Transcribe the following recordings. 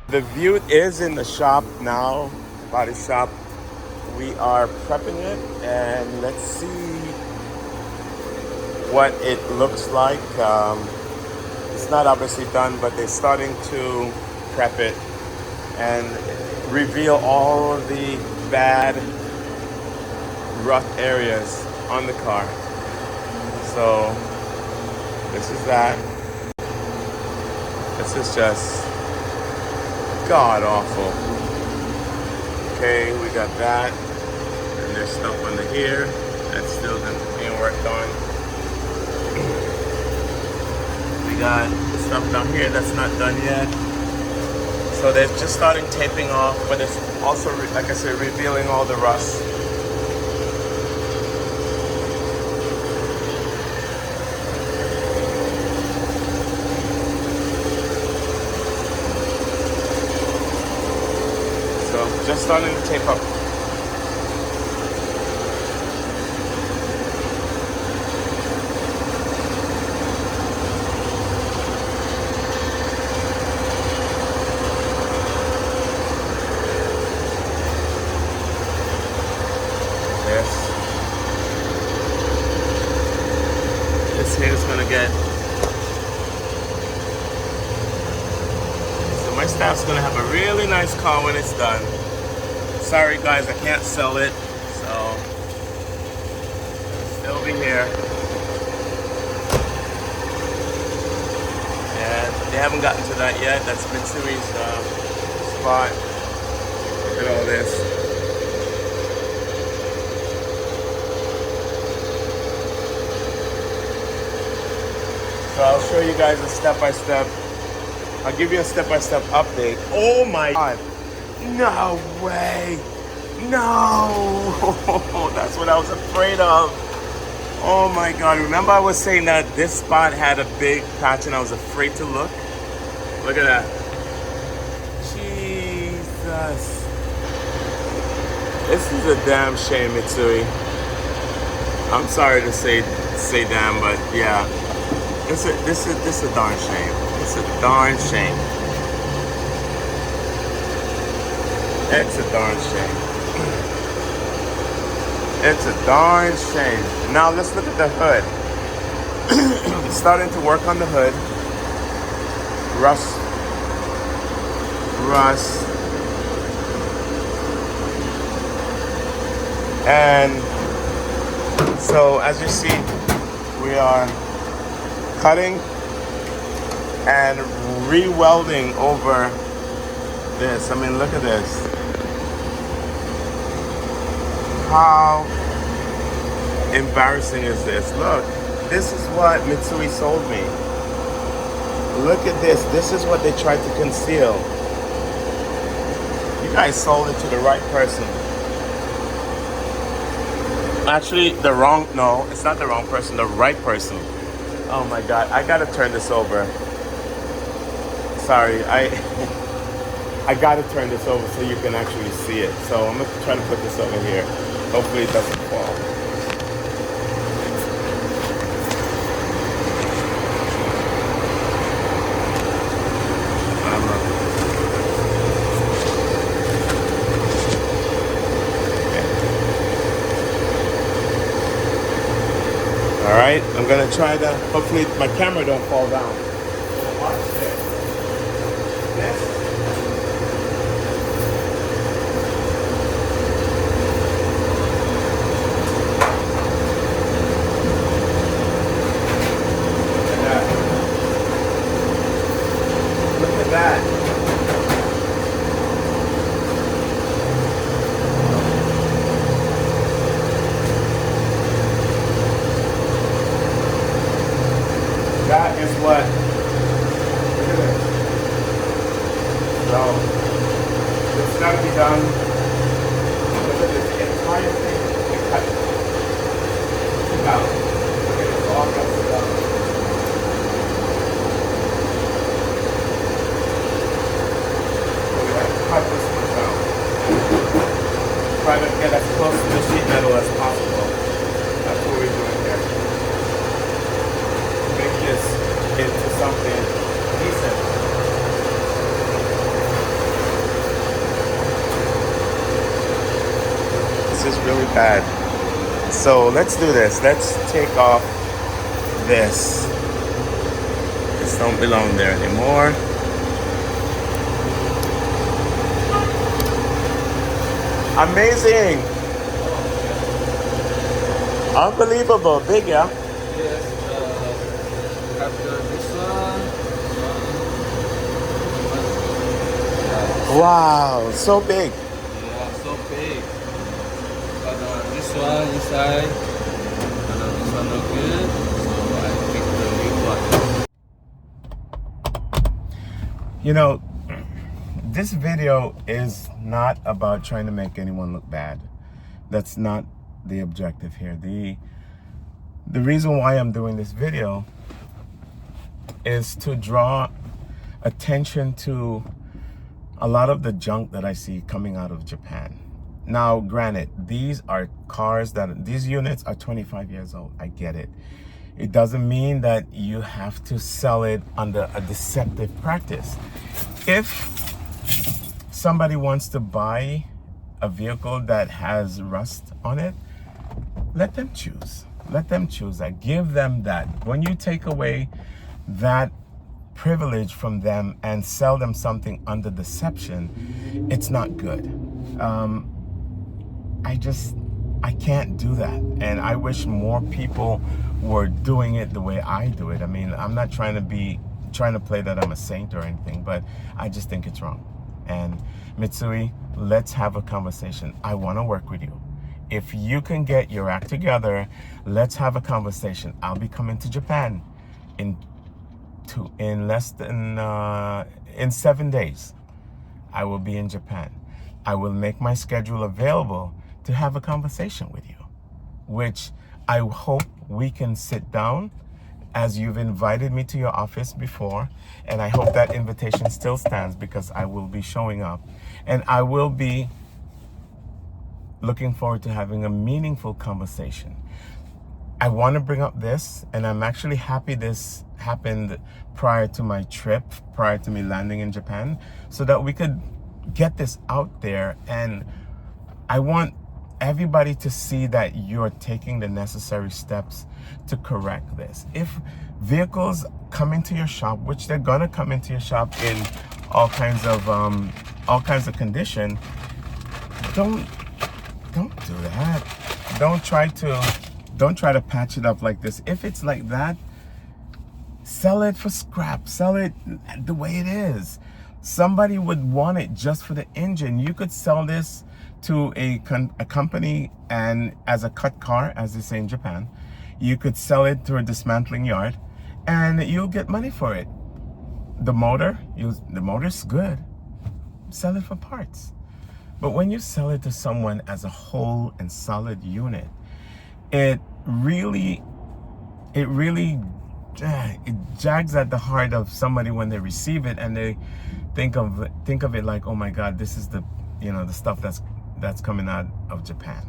The Viewt is in the shop now, body shop. We are prepping it and let's see what it looks like. It's not obviously done, but they're starting to prep it and reveal all of the bad rough areas on the car. So this is that. This is just god awful. Okay, we got that. And there's stuff under here that's still being worked on. We got stuff down here that's not done yet. So they're just starting taping off, but it's also, like I said, revealing all the rust. So just starting to tape up. This here is gonna get, so my staff's gonna have a really nice car when it's done. Sorry guys, I can't sell it, so it'll still be here. And they haven't gotten to that yet. That's Mitsui's spot. Look at all this. So I'll show you guys a step-by-step. I'll give you a step-by-step update. Oh my God. No way. No. That's what I was afraid of. Oh my God. Remember I was saying that this spot had a big patch and I was afraid to look? Look at that. Jesus. This is a damn shame, Mitsui. I'm sorry to say damn, but yeah. This is a darn shame. It's a darn shame. It's a darn shame. It's a darn shame. Now let's look at the hood. Starting to work on the hood. Rust. And so as you see, we are cutting and re-welding over this. I mean, look at this. How embarrassing is this? Look, this is what Mitsui sold me. Look at this. This is what they tried to conceal. You guys sold it to the right person. Actually, no, it's not the wrong person, the right person. Oh my God, I gotta turn this over. Sorry, I gotta turn this over so you can actually see it. So I'm gonna try to put this over here. Hopefully it doesn't fall. All right, I'm gonna try to, hopefully my camera don't fall down. Watch this. Look at that. That is what, look at this. So, it's got to be done. Look at this, the entire thing is cut. Look out. Look at this, all cuts out. So we have to cut this much out. Try to get as close to the sheet metal as possible. That's what we're doing here. Make this into something decent. This is really bad. So let's do this. Let's take off this. This don't belong there anymore. Amazing. Unbelievable. Big, yeah? Yes, after this one. Wow, so big. Yeah, so big. But this one inside, this one not good, so I pick the new one. You know, this video is not about trying to make anyone look bad. That's not the objective here. The reason why I'm doing this video is to draw attention to a lot of the junk that I see coming out of Japan. Now, granted, these are cars these units are 25 years old. I get it. It doesn't mean that you have to sell it under a deceptive practice. If somebody wants to buy a vehicle that has rust on it, let them choose. Let them choose that. Give them that. When you take away that privilege from them and sell them something under deception, it's not good. I can't do that. And I wish more people were doing it the way I do it. I mean, I'm not trying to play that I'm a saint or anything, but I just think it's wrong. And Mitsui, let's have a conversation. I want to work with you. If you can get your act together, let's have a conversation. I'll be coming to Japan in 7 days. I will be in Japan. I will make my schedule available to have a conversation with you, which I hope we can sit down as you've invited me to your office before, and I hope that invitation still stands because I will be showing up and I will be looking forward to having a meaningful conversation. I want to bring up this, and I'm actually happy this happened prior to my trip, prior to me landing in Japan, so that we could get this out there. And I want everybody to see that you're taking the necessary steps to correct this. If vehicles come into your shop, which they're gonna come into your shop in all kinds of condition, don't do that. Don't try to patch it up like this. If it's like that, sell it for scrap. Sell it the way it is. Somebody would want it just for the engine. You could sell this to a company, and as a cut car, as they say in Japan, you could sell it to a dismantling yard and you'll get money for it. The motor's good. Sell it for parts. But when you sell it to someone as a whole and solid unit, it really jags at the heart of somebody when they receive it, and they think of it like, oh my God, this is the stuff that's coming out of Japan.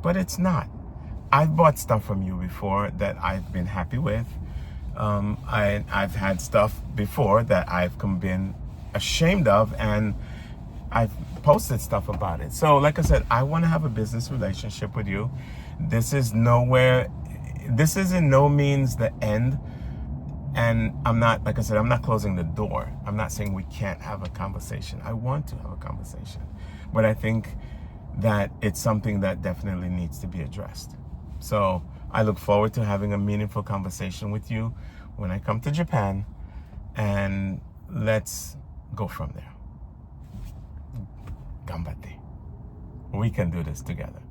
But it's not. I've bought stuff from you before that I've been happy with. I've had stuff before that I've been ashamed of, and I've posted stuff about it. So like I said, I want to have a business relationship with you. This is in no means the end. And I'm not closing the door. I'm not saying we can't have a conversation. I want to have a conversation. But I think that it's something that definitely needs to be addressed. So I look forward to having a meaningful conversation with you when I come to Japan, and let's go from there. Ganbatte. We can do this together.